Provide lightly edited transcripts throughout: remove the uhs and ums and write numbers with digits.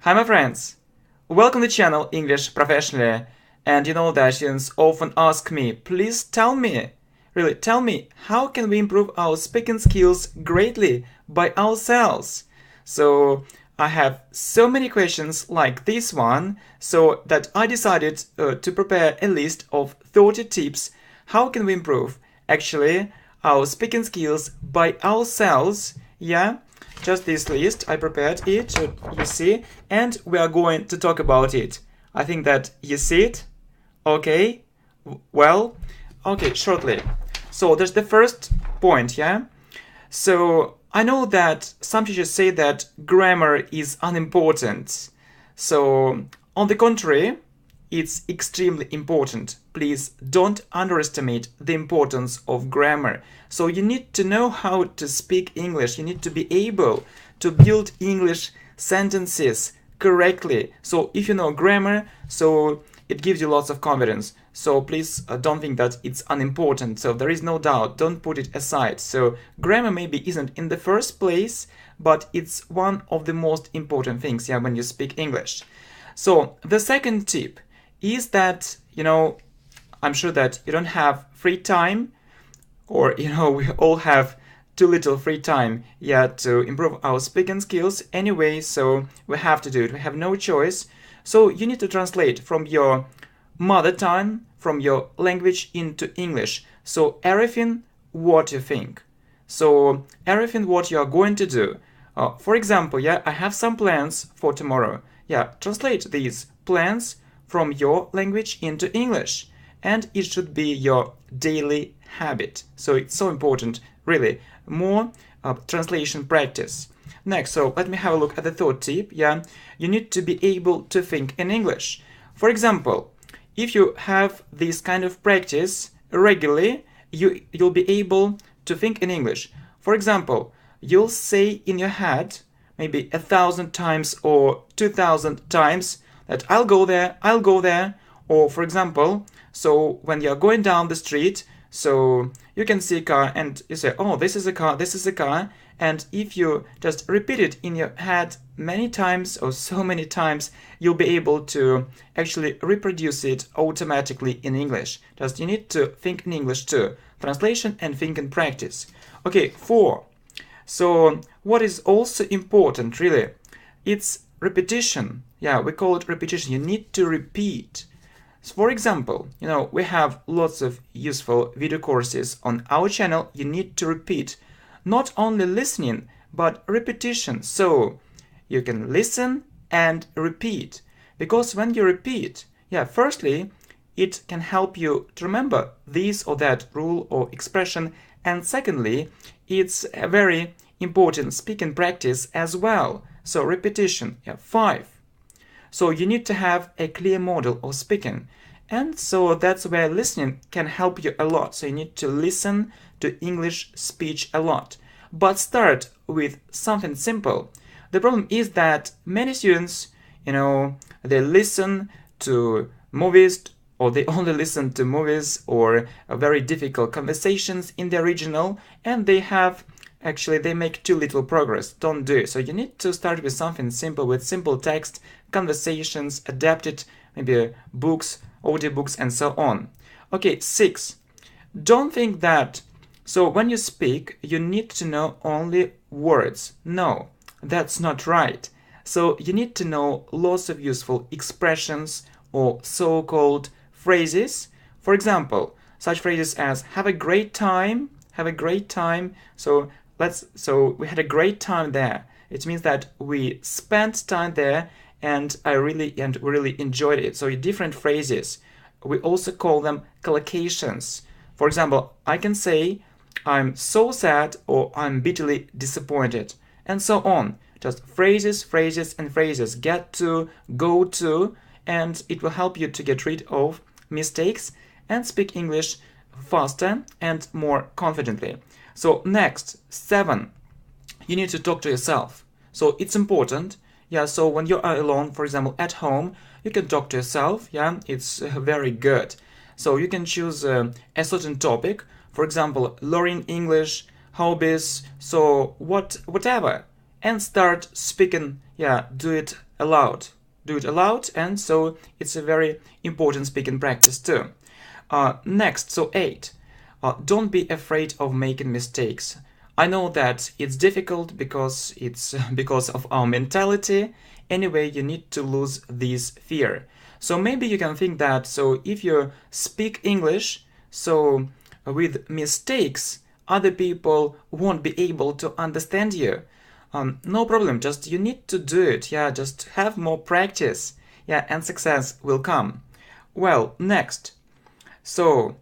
Hi my friends! Welcome to the channel English Professionally. And you know that students often ask me, please tell me, really tell me, how can we improve our speaking skills greatly by ourselves? So I have so many questions like this one, so that I decided to prepare a list of 30 tips how can we improve actually our speaking skills by ourselves. Yeah, just this list, I prepared it, you see, and we are going to talk about it. I think that you see it. Okay, well, okay, shortly. So there's the first point, yeah? So I know that some teachers say that grammar is unimportant. So on the contrary, it's extremely important. Please don't underestimate the importance of grammar. So you need to know how to speak English. You need to be able to build English sentences correctly. So if you know grammar, so it gives you lots of confidence. So please don't think that it's unimportant. So there is no doubt. Don't put it aside. So grammar maybe isn't in the first place, but it's one of the most important things, yeah, when you speak English. So the second tip is that, I'm sure that you don't have free time, or, we all have too little free time, yeah, to improve our speaking skills anyway, so we have to do it. We have no choice. So you need to translate from your mother tongue, from your language into English. So everything what you think. So everything what you are going to do. For example, yeah, I have some plans for tomorrow. Yeah, translate these plans from your language into English, and it should be your daily habit. So it's so important, really, more translation practice. Next, so let me have a look at the third tip. Yeah, you need to be able to think in English. For example, if you have this kind of practice regularly, you'll be able to think in English. For example, you'll say in your head maybe 1,000 times or 2,000 times that I'll go there. Or for example, so when you're going down the street, so you can see a car and you say, oh, this is a car. And if you just repeat it in your head many times or so many times, you'll be able to actually reproduce it automatically in English. Just you need to think in English too. Translation and think and practice. Okay, 4. So what is also important, really, it's repetition. Yeah, we call it repetition. You need to repeat. So for example, we have lots of useful video courses on our channel. You need to repeat. Not only listening, but repetition. So you can listen and repeat. Because when you repeat, yeah, firstly, it can help you to remember this or that rule or expression. And secondly, it's a very important speaking practice as well. So repetition, yeah, 5. So you need to have a clear model of speaking. And so that's where listening can help you a lot. So you need to listen to English speech a lot. But start with something simple. The problem is that many students, they listen to movies, or they only listen to movies or very difficult conversations in the original, and they make too little progress. Don't do it. So you need to start with something simple, with simple text, conversations, adapted, maybe books, audiobooks, and so on. Okay, 6. Don't think that, so when you speak, you need to know only words. No, that's not right. So you need to know lots of useful expressions or so-called phrases. For example, such phrases as have a great time, have a great time. So we had a great time there. It means that we spent time there and we really enjoyed it. So different phrases. We also call them collocations. For example, I can say I'm so sad or I'm bitterly disappointed, and so on. Just phrases, and phrases. Get to, go to, and it will help you to get rid of mistakes and speak English faster and more confidently. So next, 7, you need to talk to yourself. So it's important. Yeah, so when you are alone, for example, at home, you can talk to yourself. Yeah, it's very good. So you can choose a certain topic. For example, learning English, hobbies, so whatever. And start speaking. Yeah, do it aloud. Do it aloud, and so it's a very important speaking practice too. Next, so 8. Don't be afraid of making mistakes. I know that it's difficult because it's because of our mentality. Anyway, you need to lose this fear. So maybe you can think that, so if you speak English, so with mistakes, other people won't be able to understand you. No problem, just you need to do it, yeah, just have more practice, yeah, and success will come. Well, next. So,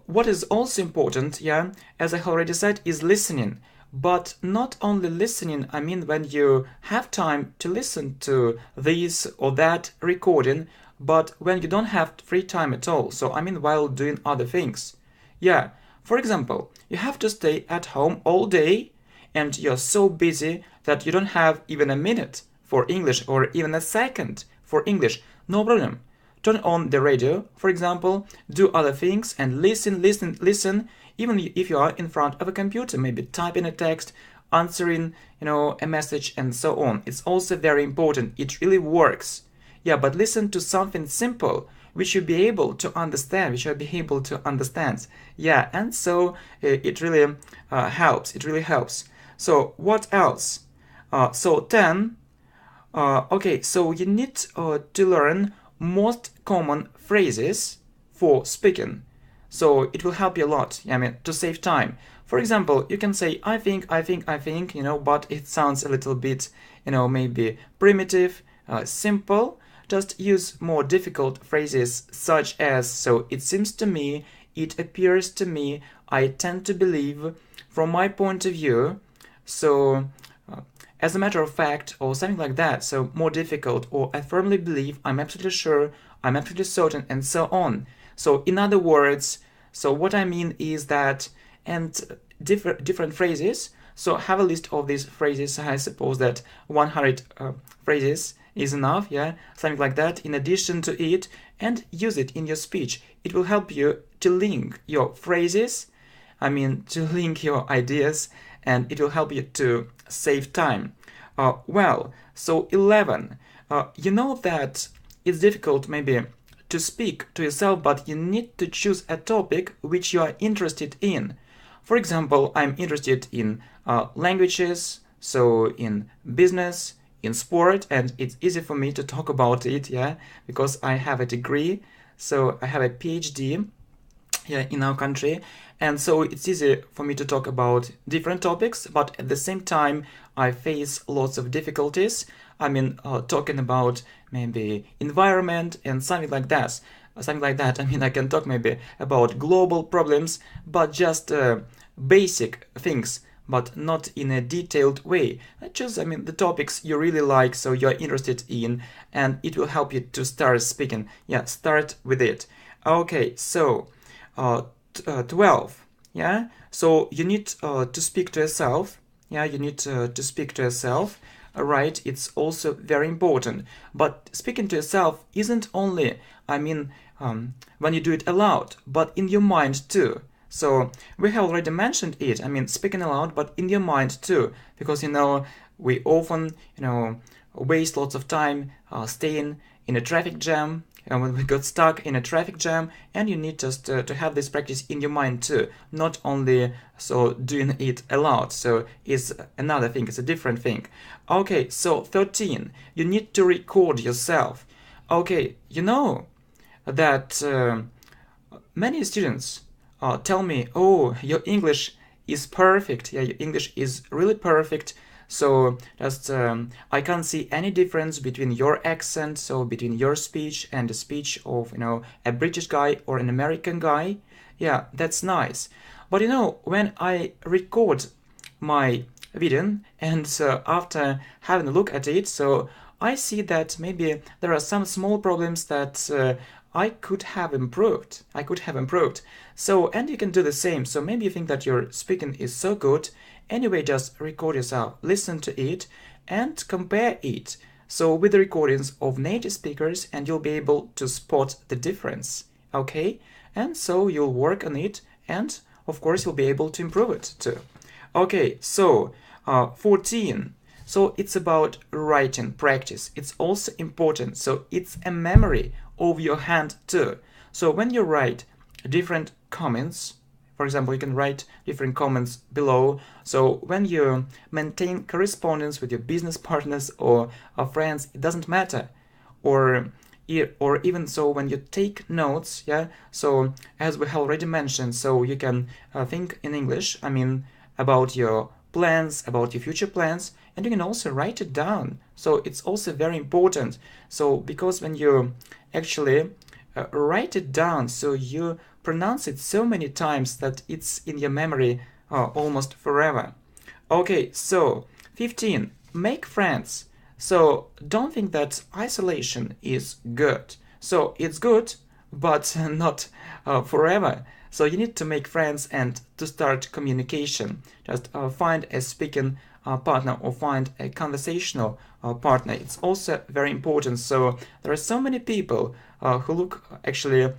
what is also important, yeah, as I already said, is listening. But not only listening, I mean when you have time to listen to this or that recording, but when you don't have free time at all. So, I mean while doing other things. Yeah, for example, you have to stay at home all day and you're so busy that you don't have even a minute for English or even a second for English. No problem. Turn on the radio, for example, do other things and listen, even if you are in front of a computer, maybe typing a text, answering, a message and so on. It's also very important. It really works. Yeah, but listen to something simple, which you'll be able to understand, Yeah, and so it really helps. It really helps. So what else? So 10. Okay, so you need to learn most common phrases for speaking. So it will help you a lot, I mean, to save time. For example, you can say, I think, but it sounds a little bit, maybe primitive, simple. Just use more difficult phrases such as, so it seems to me, it appears to me, I tend to believe, from my point of view. So, as a matter of fact, or something like that, so more difficult, or I firmly believe, I'm absolutely sure, I'm absolutely certain, and so on. So in other words, so what I mean is that, and different phrases, so have a list of these phrases. I suppose that 100 phrases is enough, yeah, something like that, in addition to it, and use it in your speech. It will help you to link your phrases, to link your ideas, and it will help you to save time. Well, so 11. You know that it's difficult maybe to speak to yourself, but you need to choose a topic which you are interested in. For example, I'm interested in languages, so in business, in sport, and it's easy for me to talk about it, yeah, because I have a degree, so I have a PhD here in our country, and so it's easy for me to talk about different topics, but at the same time I face lots of difficulties. Talking about maybe environment and something like that. I can talk maybe about global problems, but just basic things, but not in a detailed way. Choose, the topics you really like, so you're interested in, and it will help you to start speaking. Yeah, start with it. Okay, so 12. Yeah, so you need to speak to yourself. Yeah, you need to speak to yourself. Right, it's also very important. But speaking to yourself isn't only, when you do it aloud, but in your mind too. So we have already mentioned it. Speaking aloud, but in your mind too, because we often waste lots of time staying in a traffic jam. And when we got stuck in a traffic jam, and you need just to have this practice in your mind too, not only so doing it aloud. So it's another thing, it's a different thing. Okay, so 13, you need to record yourself. Okay, you know that many students tell me, oh, your English is perfect. Yeah, your English is really perfect. So just I can't see any difference between your accent, so between your speech and the speech of a British guy or an American guy. Yeah, that's nice. But when I record my video and after having a look at it, so I see that maybe there are some small problems that I could have improved. So, and you can do the same. So maybe you think that your speaking is so good. Anyway, just record yourself, listen to it, and compare it. So with the recordings of native speakers, and you'll be able to spot the difference. Okay? And so you'll work on it, and of course you'll be able to improve it too. Okay, so 14. So it's about writing practice. It's also important. So it's a memory of your hand too. So when you write different comments, for example, you can write different comments below. So when you maintain correspondence with your business partners or friends, it doesn't matter. Or even so when you take notes, yeah, so as we already mentioned, so you can think in English, I mean, about your plans, about your future plans, and you can also write it down. So it's also very important. So because when you actually write it down, so you pronounce it so many times that it's in your memory almost forever. Okay, so 15, make friends. So don't think that isolation is good. So it's good, but not forever. So you need to make friends and to start communication. Just find a speaking partner or find a conversational partner. It's also very important. So there are so many people who look actually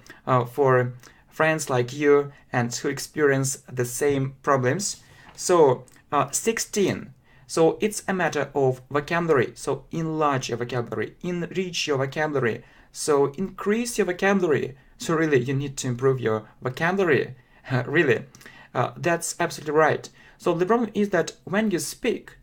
for friends like you and who experience the same problems. So 16. So it's a matter of vocabulary. So enlarge your vocabulary, enrich your vocabulary. So increase your vocabulary. So really, you need to improve your vocabulary. Really, that's absolutely right. So the problem is that when you speak,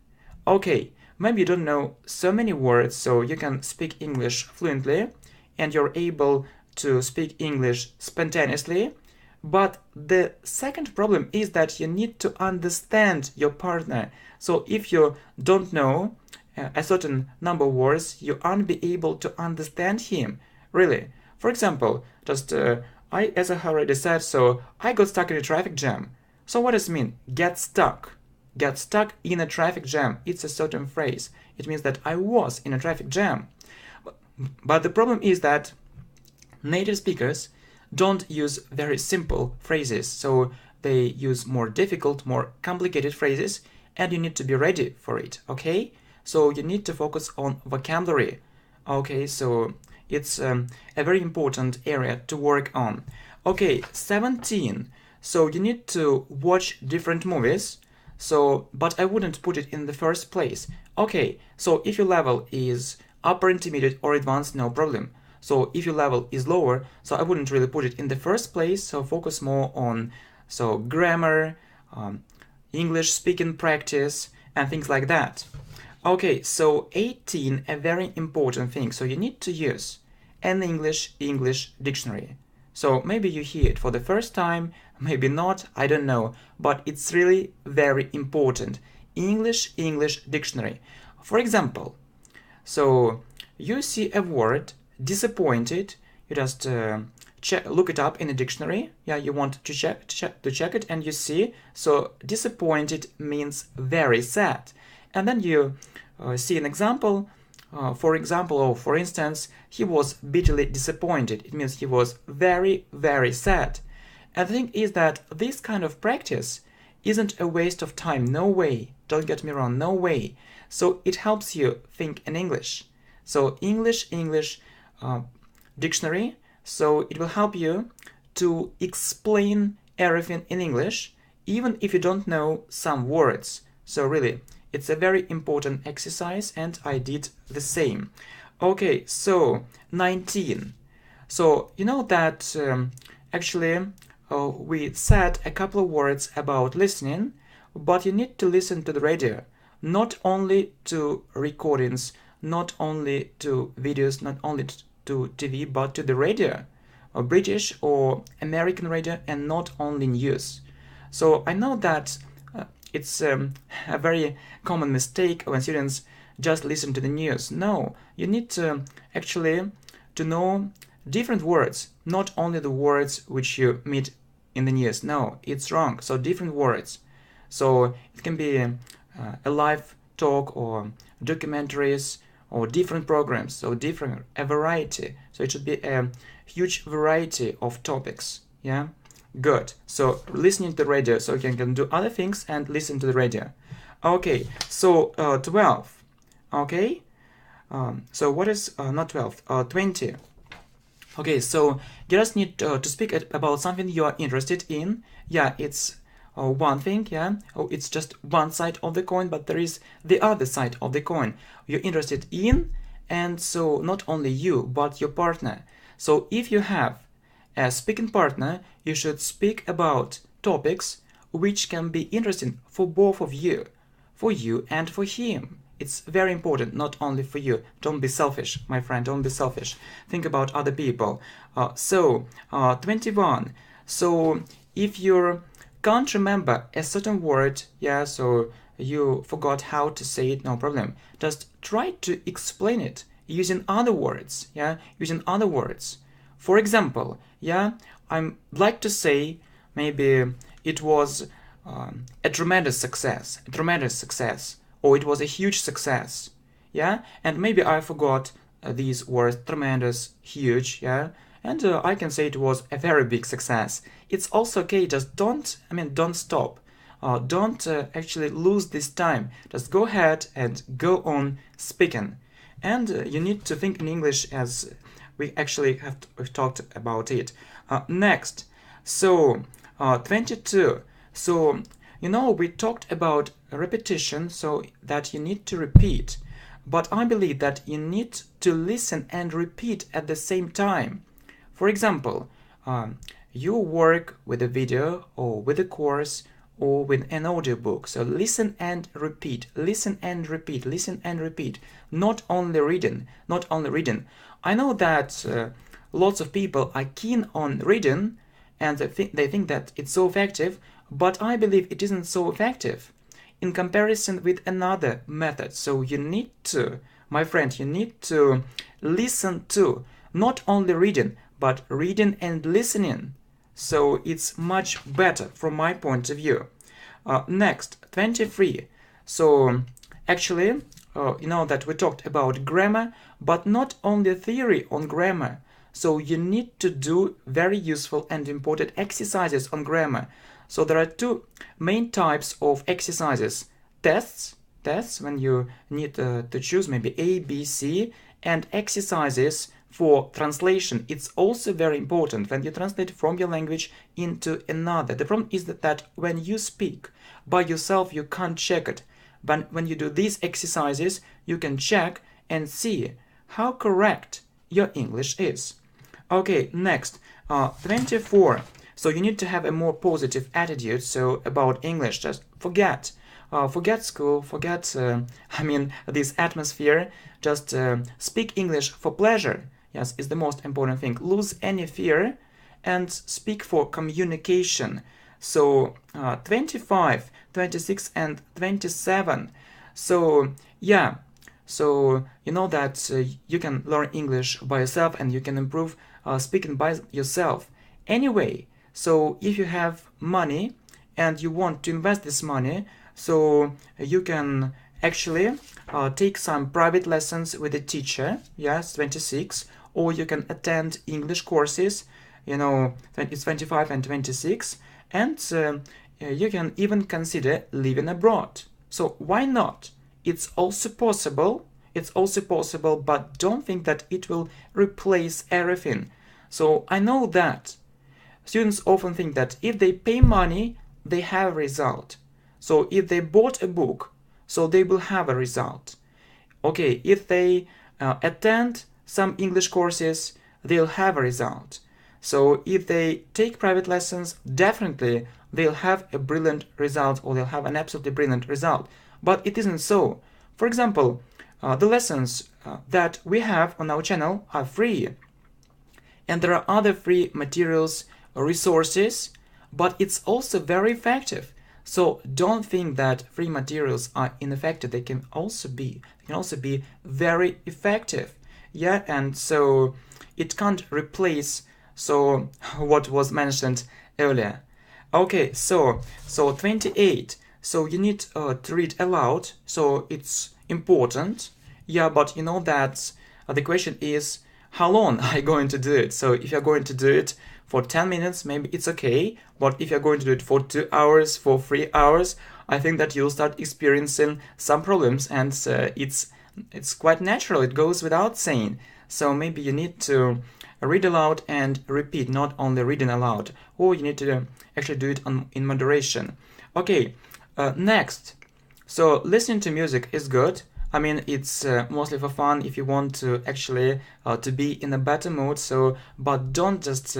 okay, maybe you don't know so many words, so you can speak English fluently, and you're able to speak English spontaneously. But the second problem is that you need to understand your partner. So if you don't know a certain number of words, you aren't be able to understand him, really. For example, just as I already said, so I got stuck in a traffic jam. So what does it mean? Get stuck. Get stuck in a traffic jam. It's a certain phrase. It means that I was in a traffic jam. But the problem is that native speakers don't use very simple phrases. So they use more difficult, more complicated phrases, and you need to be ready for it, okay? So you need to focus on vocabulary. Okay, so it's a very important area to work on. Okay, 17. So you need to watch different movies. So, but I wouldn't put it in the first place. Okay, so if your level is upper intermediate or advanced, no problem. So if your level is lower, so I wouldn't really put it in the first place. So focus more on grammar, English speaking practice, and things like that. Okay, so 18, a very important thing. So you need to use an English dictionary. So maybe you hear it for the first time, maybe not, I don't know, but it's really very important. English dictionary. For example, so you see a word disappointed, you just look it up in a dictionary. Yeah, you want to check it, and you see. So disappointed means very sad, and then you see an example. For instance, he was bitterly disappointed. It means he was very, very sad. And the thing is that this kind of practice isn't a waste of time. No way. Don't get me wrong. No way. So it helps you think in English. So English dictionary. So it will help you to explain everything in English, even if you don't know some words. So really, it's a very important exercise, and I did the same. Okay, so 19. So you know that actually we said a couple of words about listening, but you need to listen to the radio, not only to recordings, not only to videos, not only to TV, but to the radio, or British or American radio, and not only news. So I know that it's a very common mistake when students just listen to the news. No, you need to actually to know different words, not only the words which you meet in the news. No, it's wrong. So different words. So it can be a live talk or documentaries or different programs. So a variety. So it should be a huge variety of topics. Yeah. Good. So listening to the radio, so you can do other things and listen to the radio. Okay, so 12. Okay, so what is not 12? 20. Okay, so you just need to speak about something you are interested in. Yeah, it's one thing, yeah. Oh, it's just one side of the coin, but there is the other side of the coin you're interested in, and so not only you, but your partner. So if you have a speaking partner, you should speak about topics which can be interesting for both of you, for you and for him. It's very important, not only for you. Don't be selfish, my friend, don't be selfish. Think about other people. 21. So if you can't remember a certain word, yeah, so you forgot how to say it, no problem. Just try to explain it using other words, yeah, using other words. For example, yeah, I'd like to say maybe it was a tremendous success, or it was a huge success, yeah, and maybe I forgot these words, tremendous, huge, yeah, and I can say it was a very big success. It's also okay, just don't stop. Don't actually lose this time. Just go ahead and go on speaking. And you need to think in English as we actually we've talked about it. Next, so 22. So, we talked about repetition, so that you need to repeat. But I believe that you need to listen and repeat at the same time. For example, you work with a video or with a course or with an audiobook. So listen and repeat, listen and repeat, listen and repeat. Not only reading, not only reading. I know that lots of people are keen on reading and they think that it's so effective, but I believe it isn't so effective in comparison with another method. So you need to, my friend, you need to listen to, not only reading, but reading and listening. So it's much better from my point of view. Next, 23. So actually, that we talked about grammar, but not only theory on grammar. So you need to do very useful and important exercises on grammar. So there are two main types of exercises. Tests when you need to choose maybe A, B, C, and exercises for translation. It's also very important when you translate from your language into another. The problem is that when you speak by yourself, you can't check it. But when you do these exercises, you can check and see how correct your English is. Okay, next, 24. So you need to have a more positive attitude. So about English, just forget school, forget this atmosphere. Just speak English for pleasure. Yes, is the most important thing. Lose any fear and speak for communication. So 25, 26, and 27. So yeah, so you know that you can learn English by yourself and you can improve speaking by yourself. Anyway, so if you have money and you want to invest this money, so you can actually take some private lessons with a teacher, yes, 26, or you can attend English courses, it's 25 and 26, and you can even consider living abroad. So why not? It's also possible, but don't think that it will replace everything. So I know that students often think that if they pay money, they have a result. So if they bought a book, so they will have a result. Okay, if they attend some English courses, they'll have a result. So if they take private lessons, definitely they'll have a brilliant result, or they'll have an absolutely brilliant result. But it isn't so. For example, the lessons that we have on our channel are free. And there are other free materials, resources, but it's also very effective. So don't think that free materials are ineffective. They can also be very effective. Yeah, and so it can't replace what was mentioned earlier. Okay, so 28. So you need to read aloud. So it's important. Yeah, but you know that the question is how long are you going to do it? So if you're going to do it for 10 minutes, maybe it's okay. But if you're going to do it for 2 hours, for 3 hours, I think that you'll start experiencing some problems, and it's quite natural. It goes without saying. So maybe you need to read aloud and repeat, not only reading aloud, or you need to actually do it in moderation. Okay, next. So listening to music is good. I mean, it's mostly for fun if you want to actually to be in a better mood. So, but don't just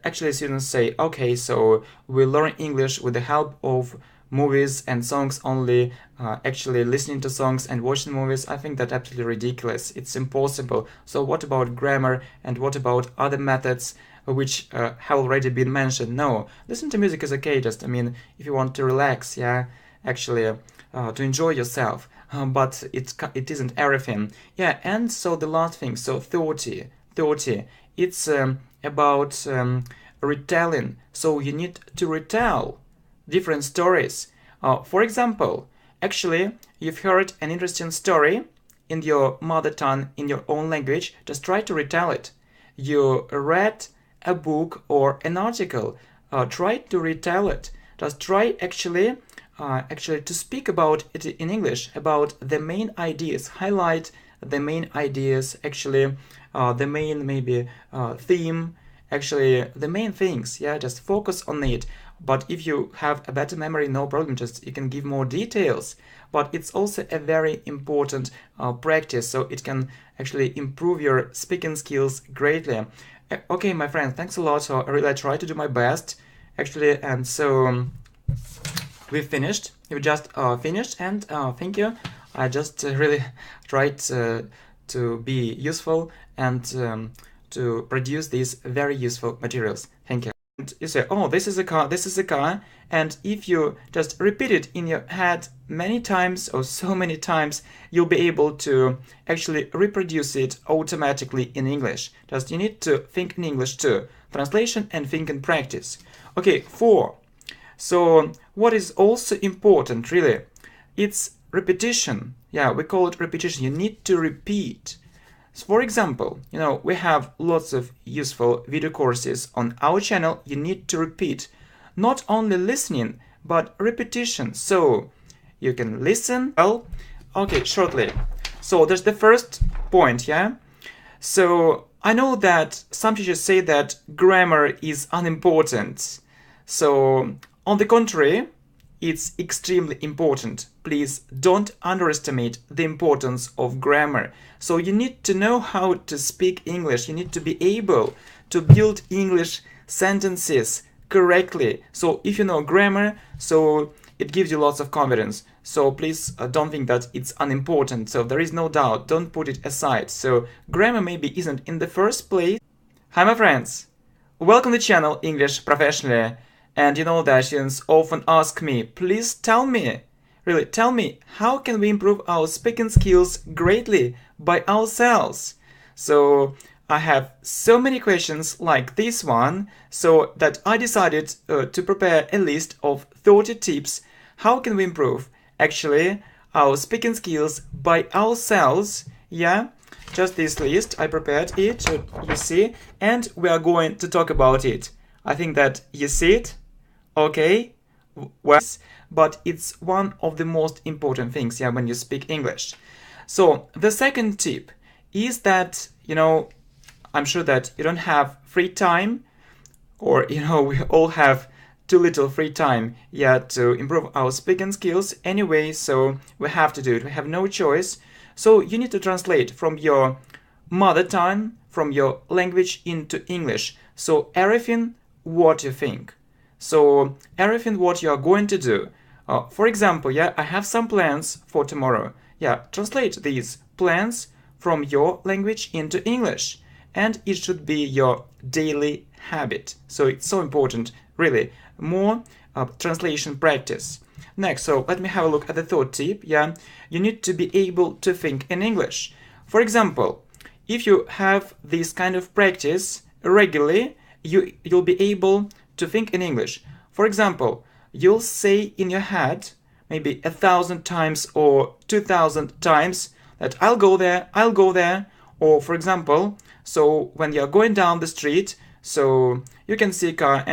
actually students say, okay, so we learn English with the help of movies and songs only, actually listening to songs and watching movies. I think that's absolutely ridiculous. It's impossible. So what about grammar and what about other methods which have already been mentioned? No, listen to music is okay. Just, I mean, if you want to relax, yeah, actually to enjoy yourself. But it isn't everything. Yeah, and so the last thing, so 30, it's about retelling. So you need to retell different stories. For example, actually, you've heard an interesting story in your mother tongue, in your own language, just try to retell it. You read a book or an article, try to retell it. Just try actually to speak about it in English, about the main ideas, highlight the main ideas, actually the main maybe theme, actually the main things, yeah, just focus on it. But if you have a better memory, no problem, just you can give more details. But it's also a very important practice, so it can actually improve your speaking skills greatly. Okay, my friend, thanks a lot. So I really try to do my best, actually, and so we've finished. We just finished, and thank you. I just really tried to be useful and to produce these very useful materials. Thank you. And you say, oh, this is a car, this is a car, and if you just repeat it in your head many times or so many times, you'll be able to actually reproduce it automatically in English. Just you need to think in English too. Translation and think and practice. Okay, 4. So what is also important, really, it's repetition. Yeah, we call it repetition. You need to repeat. So for example, you know, we have lots of useful video courses on our channel. You need to repeat, not only listening, but repetition. So you can listen. Well, okay, shortly. So there's the first point, yeah? So I know that some teachers say that grammar is unimportant. So on the contrary, it's extremely important. Please don't underestimate the importance of grammar. So you need to know how to speak English. You need to be able to build English sentences correctly. So if you know grammar, so it gives you lots of confidence. So please don't think that it's unimportant. So there is no doubt. Don't put it aside. So grammar maybe isn't in the first place. Hi, my friends. Welcome to the channel English Professionally. And you know that students often ask me, please tell me, really tell me, how can we improve our speaking skills greatly by ourselves? So I have so many questions like this one, so that I decided to prepare a list of 30 tips. How can we improve actually our speaking skills by ourselves? Yeah, just this list, I prepared it, so you see, and we are going to talk about it. I think that you see it. Okay, well, but it's one of the most important things, yeah, when you speak English. So the second tip is that, you know, I'm sure that you don't have free time, or, you know, we all have too little free time, yeah, to improve our speaking skills anyway, so we have to do it. We have no choice. So you need to translate from your mother tongue, from your language into English. So everything what you think. So everything what you are going to do. For example, yeah, I have some plans for tomorrow. Yeah, translate these plans from your language into English. And it should be your daily habit. So it's so important, really. More translation practice. Next, so let me have a look at the third tip. Yeah, you need to be able to think in English. For example, if you have this kind of practice regularly, you'll be able to think in English. For example, you'll say in your head maybe 1,000 times or 2,000 times that I'll go there, I'll go there. Or for example, so when you're going down the street, so you can see a car and